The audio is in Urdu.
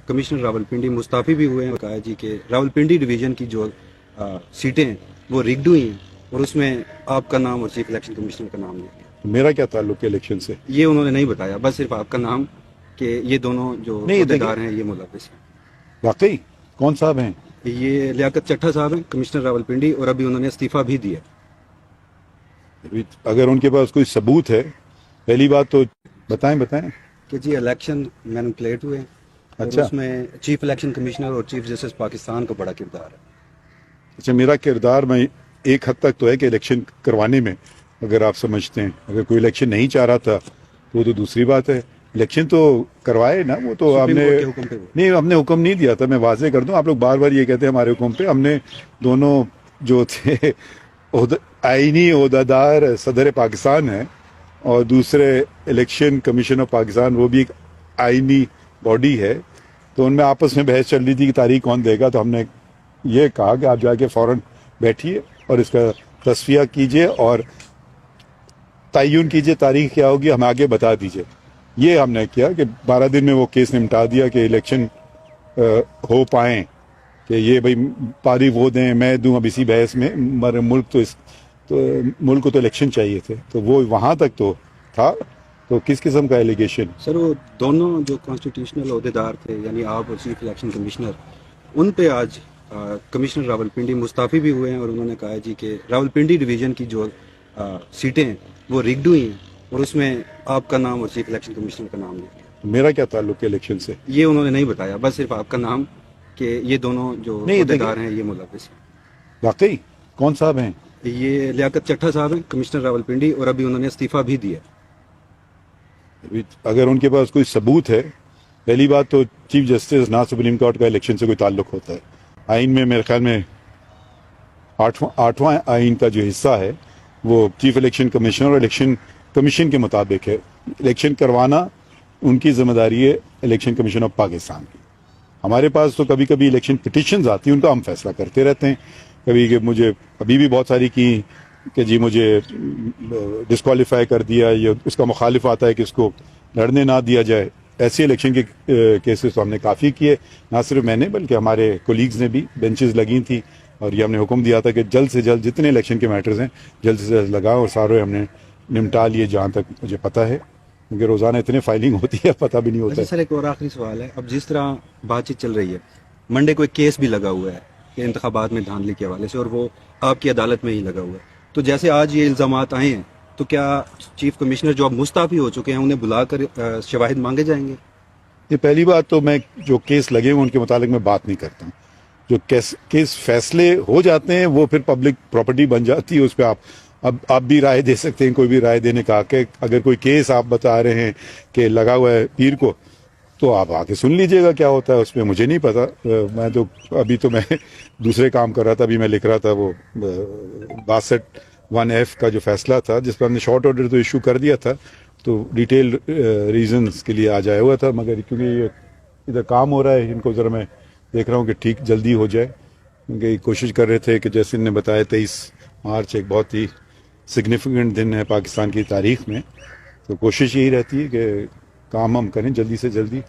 کمشنر راولپنڈی مستعفی بھی ہوئے ہیں. کہا جی کہ راولپنڈی ڈویژن کی جو سیٹیں ہیں وہ ریگڈ ہوئی ہیں اور اس میں آپ کا نام اور چیف الیکشن کمشنر کا نام نہیں. میرا کیا تعلق ہے الیکشن سے؟ یہ انہوں نے نہیں بتایا, بس صرف آپ کا نام کہ یہ دونوں جو عہدیدار ہیں یہ ملوث ہیں. واقعی کون صاحب ہیں؟ یہ لیاقت چٹھا صاحب ہیں, کمشنر راولپنڈی, اور ابھی انہوں نے استعفیٰ بھی دیا. اگر ان کے پاس کوئی ثبوت ہے, پہلی بات تو بتائیں کہ جی الیکشن مینوپولیٹ ہوئے ہیں. اچھا, اس میں چیف الیکشن کمشنر اور چیف جسٹس پاکستان کا بڑا کردار ہے. اچھا, میرا کردار میں ایک حد تک تو ہے کہ الیکشن کروانے میں, اگر آپ سمجھتے ہیں اگر کوئی الیکشن نہیں چاہ رہا تھا تو وہ تو دوسری بات ہے. الیکشن تو کروائے نا, وہ تو ہم نے نہیں, ہم نے حکم نہیں دیا تھا. میں واضح کر دوں, آپ لوگ بار بار یہ کہتے ہیں ہمارے حکم پہ. ہم نے دونوں جو تھے آئینی عہدیدار صدر پاکستان ہیں اور دوسرے الیکشن کمیشن آف پاکستان, وہ بھی ایک آئینی باڈی ہے, تو ان میں آپس میں بحث چل رہی تھی کہ تاریخ کون دے گا. تو ہم نے یہ کہا کہ آپ جا کے فوراً بیٹھیے اور اس کا تصفیہ کیجئے اور تعین کیجئے تاریخ کیا ہوگی, ہمیں آگے بتا دیجئے. یہ ہم نے کیا کہ 12 دن میں وہ کیس نمٹا دیا کہ الیکشن ہو پائیں, کہ یہ بھئی پاری وہ دیں میں دوں. اب اسی بحث میں ملک کو تو الیکشن چاہیے تھے, تو وہ وہاں تک تو تھا. تو کس قسم کا ایلیگیشن؟ سر وہ دونوں جو کانسٹیٹیوشنل عہدیدار تھے, یعنی آپ اور چیف الیکشن کمشنر, ان پہ آج کمشنر راولپنڈی مستعفی بھی ہوئے ہیں اور انہوں نے کہا جی کہ راولپنڈی ڈویژن کی جو سیٹیں ہیں وہ ریگڈ ہوئی ہیں اور اس میں آپ کا نام اور چیف الیکشن کمشنر کا نام نہیں. میرا کیا تعلق ہے الیکشن سے؟ یہ انہوں نے نہیں بتایا, بس صرف آپ کا نام کہ یہ دونوں جو عہدیدار ہیں یہ ملوث ہیں. واقعی کون صاحب ہیں؟ یہ لیاقت چٹھا صاحب ہیں, کمشنر راولپنڈی, اور ابھی انہوں نے استعفیٰ بھی دیا. اگر ان کے پاس کوئی ثبوت ہے, پہلی بات تو چیف جسٹس نہ سپریم کورٹ کا الیکشن سے کوئی تعلق ہوتا ہے. آئین میں میرے خیال میں 8واں آئین کا جو حصہ ہے وہ چیف الیکشن کمیشنر اور الیکشن کمیشن کے مطابق ہے. الیکشن کروانا ان کی ذمہ داری ہے الیکشن کمیشن آف پاکستان کی. ہمارے پاس تو کبھی کبھی الیکشن پٹیشنز آتی ہیں, ان کا ہم فیصلہ کرتے رہتے ہیں. کبھی کہ مجھے ابھی بھی بہت ساری کی کہ جی مجھے ڈسکوالیفائی کر دیا, یا اس کا مخالف آتا ہے کہ اس کو لڑنے نہ دیا جائے. ایسے الیکشن کے کیسز تو ہم نے کافی کیے, نہ صرف میں نے بلکہ ہمارے کولیگز نے بھی. بینچز لگی تھیں اور یہ ہم نے حکم دیا تھا کہ جلد سے جلد جتنے الیکشن کے میٹرز ہیں جلد سے جلد لگاؤ, اور سارے ہم نے نمٹا لیے جہاں تک مجھے پتہ ہے, کیونکہ روزانہ اتنے فائلنگ ہوتی ہے پتہ بھی نہیں ہوتا. سر ایک اور آخری سوال ہے, اب جس طرح بات چیت چل رہی ہے, منڈے کو ایک کیس بھی لگا ہوا ہے کہ انتخابات میں دھاندلی کے حوالے سے, اور وہ آپ کی عدالت میں ہی لگا ہوا ہے. تو جیسے آج یہ الزامات آئے ہیں, تو کیا چیف کمشنر جو اب مستعفی ہو چکے ہیں انہیں بلا کر شواہد مانگے جائیں گے؟ یہ پہلی بات تو میں جو کیس لگے ہوئے ان کے متعلق میں بات نہیں کرتا ہوں. جو کیس فیصلے ہو جاتے ہیں وہ پھر پبلک پراپرٹی بن جاتی ہے, اس پہ آپ بھی رائے دے سکتے ہیں, کوئی بھی رائے دینے کا کہ اگر کوئی کیس آپ بتا رہے ہیں کہ لگا ہوا ہے پیر کو, تو آپ آ کے سن لیجئے گا کیا ہوتا ہے اس میں. مجھے نہیں پتا, میں تو ابھی تو میں دوسرے کام کر رہا تھا. ابھی میں لکھ رہا تھا وہ 62(1)(f) کا جو فیصلہ تھا, جس پر ہم نے شارٹ آرڈر تو ایشو کر دیا تھا, تو ڈیٹیل ریزنز کے لیے آ جایا ہوا تھا. مگر کیونکہ یہ ادھر کام ہو رہا ہے, ان کو ذرا میں دیکھ رہا ہوں کہ ٹھیک جلدی ہو جائے, کیونکہ کوشش کر رہے تھے کہ جیسے انہوں نے بتایا 23 مارچ ایک بہت ہی سگنیفیکنٹ دن ہے پاکستان کی تاریخ میں, تو کوشش یہی رہتی ہے کہ کام ہم کریں جلدی سے جلدی.